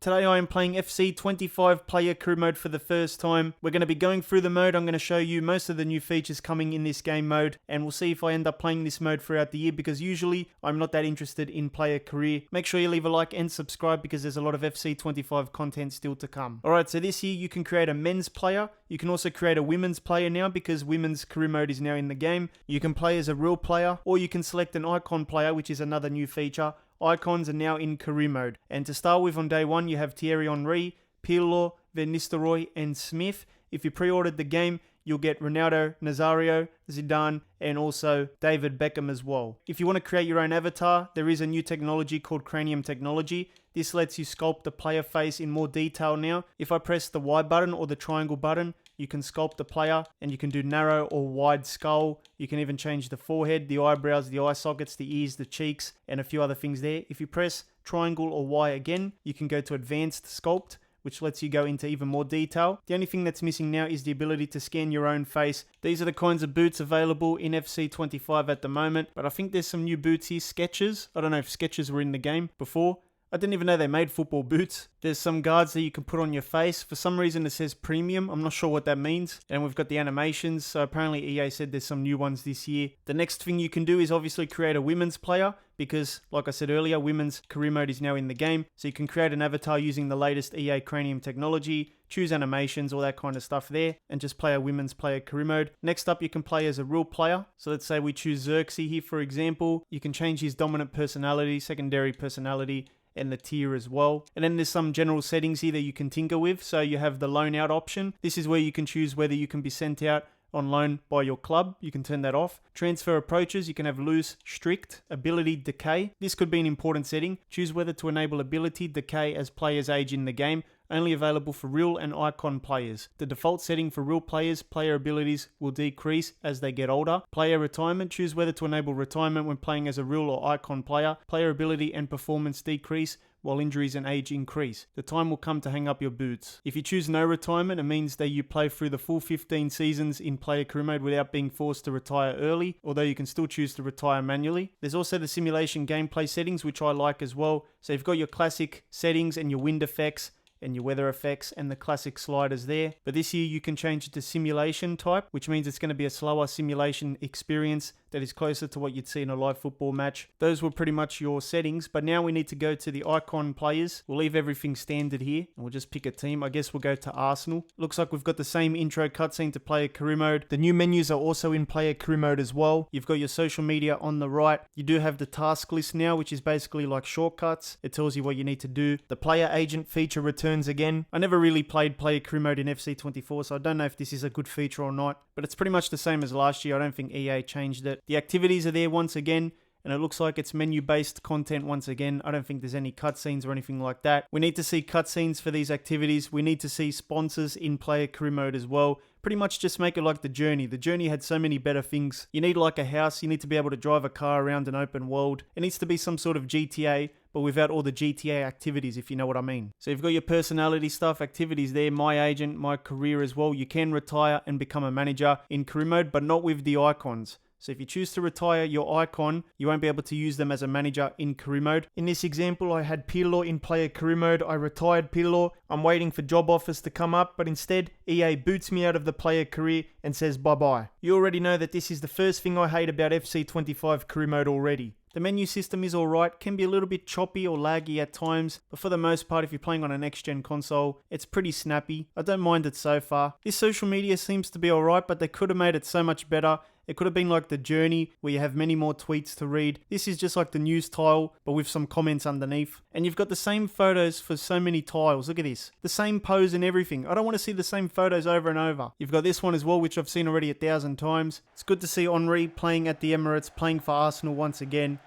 Today I am playing FC 25 player crew mode for the first time. We're going to be going through the mode. I'm going to show you most of the new features coming in this game mode, and we'll see if I end up playing this mode throughout the year, because usually I'm not that interested in player career. Make sure you leave a like and subscribe, because there's a lot of FC 25 content still to come. Alright, so this year you can create a men's player. You can also create a women's player now, because women's career mode is now in the game. You can play as a real player, or you can select an icon player, which is another new feature. Icons are now in career mode. And to start with, on day one, you have Thierry Henry, Pirlo, Van Nistelrooy, and Smith. If you pre-ordered the game, you'll get Ronaldo, Nazario, Zidane, and also David Beckham as well. If you want to create your own avatar, there is a new technology called Cranium Technology. This lets you sculpt the player face in more detail now. If I press the Y button or the triangle button, you can sculpt the player, and you can do narrow or wide skull. You can even change the forehead, the eyebrows, the eye sockets, the ears, the cheeks, and a few other things there. If you press triangle or Y again, you can go to advanced sculpt, which lets you go into even more detail. The only thing that's missing now is the ability to scan your own face. These are the kinds of boots available in FC 25 at the moment, but I think there's some new boots here. Skechers. I don't know if Skechers were in the game before. I didn't even know they made football boots. There's some guards that you can put on your face. For some reason it says premium. I'm not sure what that means. And we've got the animations. So apparently EA said there's some new ones this year. The next thing you can do is obviously create a women's player, because like I said earlier, women's career mode is now in the game. So you can create an avatar using the latest EA Cranium technology, choose animations, all that kind of stuff there, and just play a women's player career mode. Next up, you can play as a real player. So let's say we choose Xerxes here, for example. You can change his dominant personality, secondary personality, and the tier as well. And then there's some general settings here that you can tinker with. So you have the loan out option. This is where you can choose whether you can be sent out on loan by your club. You can turn that off. Transfer approaches, you can have loose, strict, ability decay. This could be an important setting. Choose whether to enable ability decay as players age in the game. Only available for real and icon players. The default setting for real players, player abilities will decrease as they get older. Player retirement, choose whether to enable retirement when playing as a real or icon player. Player ability and performance decrease while injuries and age increase. The time will come to hang up your boots. If you choose no retirement, it means that you play through the full 15 seasons in player career mode without being forced to retire early, although you can still choose to retire manually. There's also the simulation gameplay settings, which I like as well. So you've got your classic settings and your wind effects, and your weather effects, and the classic sliders there. But this year you can change it to simulation type, which means it's going to be a slower simulation experience that is closer to what you'd see in a live football match. Those were pretty much your settings, but now we need to go to the icon players. We'll leave everything standard here, and we'll just pick a team. I guess we'll go to Arsenal. Looks like we've got the same intro cutscene to player career mode. The new menus are also in player career mode as well. You've got your social media on the right. You do have the task list now, which is basically like shortcuts. It tells you what you need to do. The player agent feature returns again. I never really played player career mode in FC 24, so I don't know if this is a good feature or not, but it's pretty much the same as last year. I don't think EA changed it. The activities are there once again, and it looks like it's menu-based content once again. I don't think there's any cutscenes or anything like that. We need to see cutscenes for these activities. We need to see sponsors in player career mode as well. Pretty much just make it like The Journey. The Journey had so many better things. You need like a house. You need to be able to drive a car around an open world. It needs to be some sort of GTA, but without all the GTA activities, if you know what I mean. So you've got your personality stuff, activities there, my agent, my career as well. You can retire and become a manager in career mode, but not with the icons. So if you choose to retire your icon, you won't be able to use them as a manager in career mode. In this example, I had Pirlo in player career mode. I retired Pirlo. I'm waiting for job offers to come up, but instead, EA boots me out of the player career and says bye-bye. You already know that this is the first thing I hate about FC 25 career mode already. The menu system is alright, can be a little bit choppy or laggy at times, but for the most part, if you're playing on a next-gen console, it's pretty snappy. I don't mind it so far. This social media seems to be alright, but they could have made it so much better. It could have been like The Journey, where you have many more tweets to read. This is just like the news tile, but with some comments underneath. And you've got the same photos for so many tiles. Look at this. The same pose and everything. I don't want to see the same photos over and over. You've got this one as well, which I've seen already 1,000 times. It's good to see Henry playing at the Emirates, playing for Arsenal once again.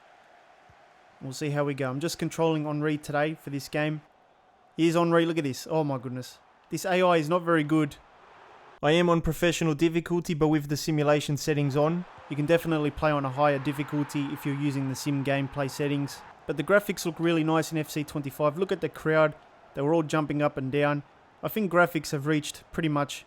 We'll see how we go. I'm just controlling Henry today for this game. Here's Henry. Look at this. Oh my goodness. This AI is not very good. I am on professional difficulty, but with the simulation settings on. You can definitely play on a higher difficulty if you're using the sim gameplay settings. But the graphics look really nice in FC 25. Look at the crowd. They were all jumping up and down. I think graphics have reached pretty much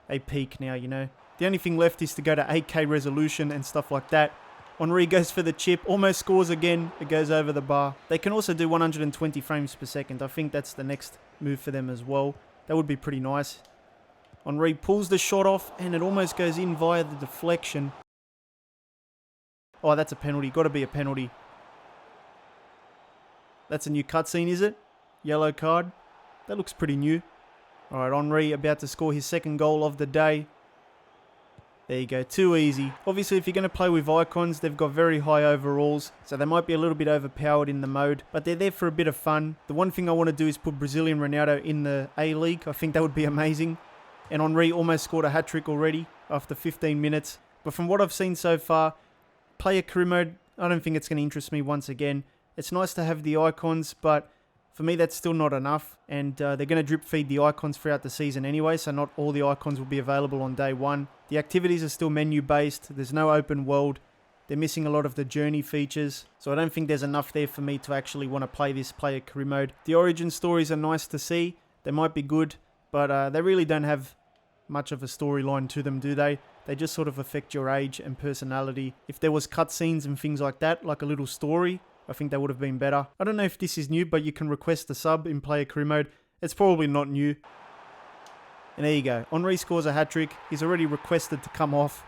a peak now, you know. The only thing left is to go to 8K resolution and stuff like that. Henry goes for the chip, almost scores again. It goes over the bar. They can also do 120 frames per second. I think that's the next move for them as well. That would be pretty nice. Henry pulls the shot off and it almost goes in via the deflection. Oh, that's a penalty. Got to be a penalty. That's a new cutscene, is it? Yellow card. That looks pretty new. Alright, Henry about to score his second goal of the day. There you go, too easy. Obviously, if you're going to play with icons, they've got very high overalls, so they might be a little bit overpowered in the mode, but they're there for a bit of fun. The one thing I want to do is put Brazilian Ronaldo in the A-League. I think that would be amazing. And Henry almost scored a hat-trick already after 15 minutes. But from what I've seen so far, player career mode, I don't think it's going to interest me once again. It's nice to have the icons, but for me, that's still not enough, and they're going to drip feed the icons throughout the season anyway, so not all the icons will be available on day one. The activities are still menu-based, there's no open world, they're missing a lot of the journey features, so I don't think there's enough there for me to actually want to play this player career mode. The origin stories are nice to see, they might be good, but they really don't have much of a storyline to them, do they? They just sort of affect your age and personality. If there was cutscenes and things like that, like a little story, I think that would have been better. I don't know if this is new, but you can request a sub in player career mode. It's probably not new. And there you go. Henry scores a hat-trick. He's already requested to come off.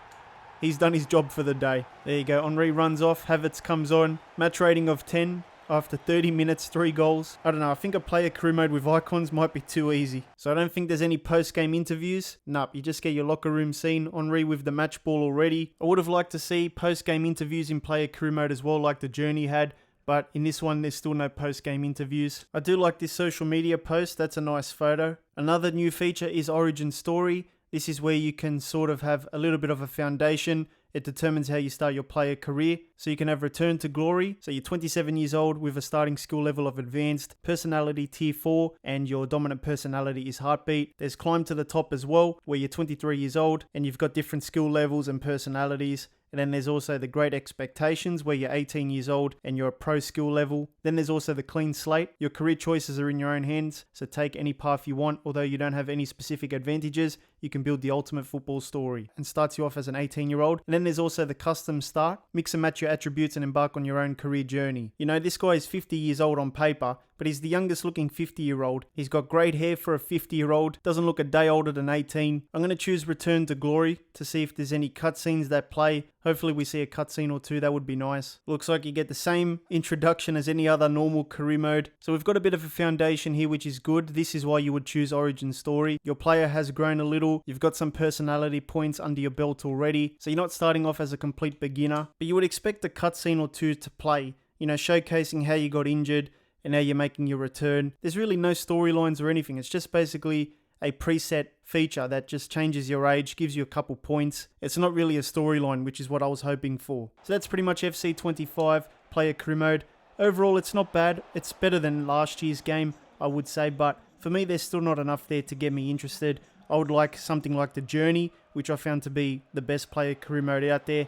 He's done his job for the day. There you go. Henry runs off. Havertz comes on. Match rating of 10 after 30 minutes, 3 goals. I don't know. I think a player career mode with icons might be too easy. So I don't think there's any post-game interviews. Nope. You just get your locker room scene. Henry with the match ball already. I would have liked to see post-game interviews in player career mode as well, like the Journey had. But in this one, there's still no post-game interviews. I do like this social media post. That's a nice photo. Another new feature is Origin Story. This is where you can sort of have a little bit of a foundation. It determines how you start your player career. So you can have Return to Glory. So you're 27 years old with a starting skill level of Advanced, Personality Tier 4, and your dominant personality is Heartbeat. There's Climb to the Top as well, where you're 23 years old and you've got different skill levels and personalities. And then there's also the Great Expectations, where you're 18 years old and you're a pro skill level. Then there's also the Clean Slate. Your career choices are in your own hands, so take any path you want. Although you don't have any specific advantages, you can build the ultimate football story. And starts you off as an 18-year-old. And then there's also the Custom Start. Mix and match your attributes and embark on your own career journey. You know, this guy is 50 years old on paper, but he's the youngest looking 50-year-old. He's got great hair for a 50-year-old. Doesn't look a day older than 18. I'm going to choose Return to Glory to see if there's any cutscenes that play. Hopefully we see a cutscene or two. That would be nice. Looks like you get the same introduction as any other normal career mode. So we've got a bit of a foundation here, which is good. This is why you would choose Origin Story. Your player has grown a little. You've got some personality points under your belt already. So you're not starting off as a complete beginner. But you would expect a cutscene or two to play. You know, showcasing how you got injured and now you're making your return. There's really no storylines or anything. It's just basically a preset feature that just changes your age, gives you a couple points. It's not really a storyline, which is what I was hoping for. So that's pretty much FC 25 player career mode. Overall, it's not bad. It's better than last year's game, I would say, but for me, there's still not enough there to get me interested. I would like something like the Journey, which I found to be the best player career mode out there,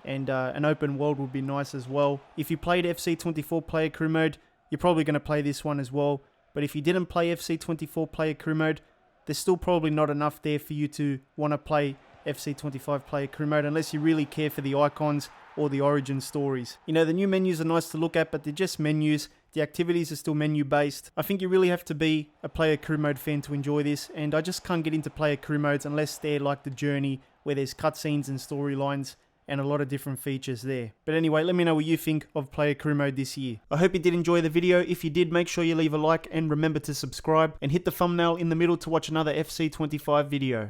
and an open world would be nice as well. If you played FC 24 player career mode, you're probably going to play this one as well. But if you didn't play FC 24 player career mode, there's still probably not enough there for you to want to play FC 25 player career mode unless you really care for the icons or the origin stories. You know, the new menus are nice to look at, but they're just menus. The activities are still menu based. I think you really have to be a player career mode fan to enjoy this, and I just can't get into player career modes unless they're like the Journey, where there's cutscenes and storylines and a lot of different features there. But anyway, let me know what you think of player career mode this year. I hope you did enjoy the video. If you did, make sure you leave a like and remember to subscribe and hit the thumbnail in the middle to watch another FC 25 video.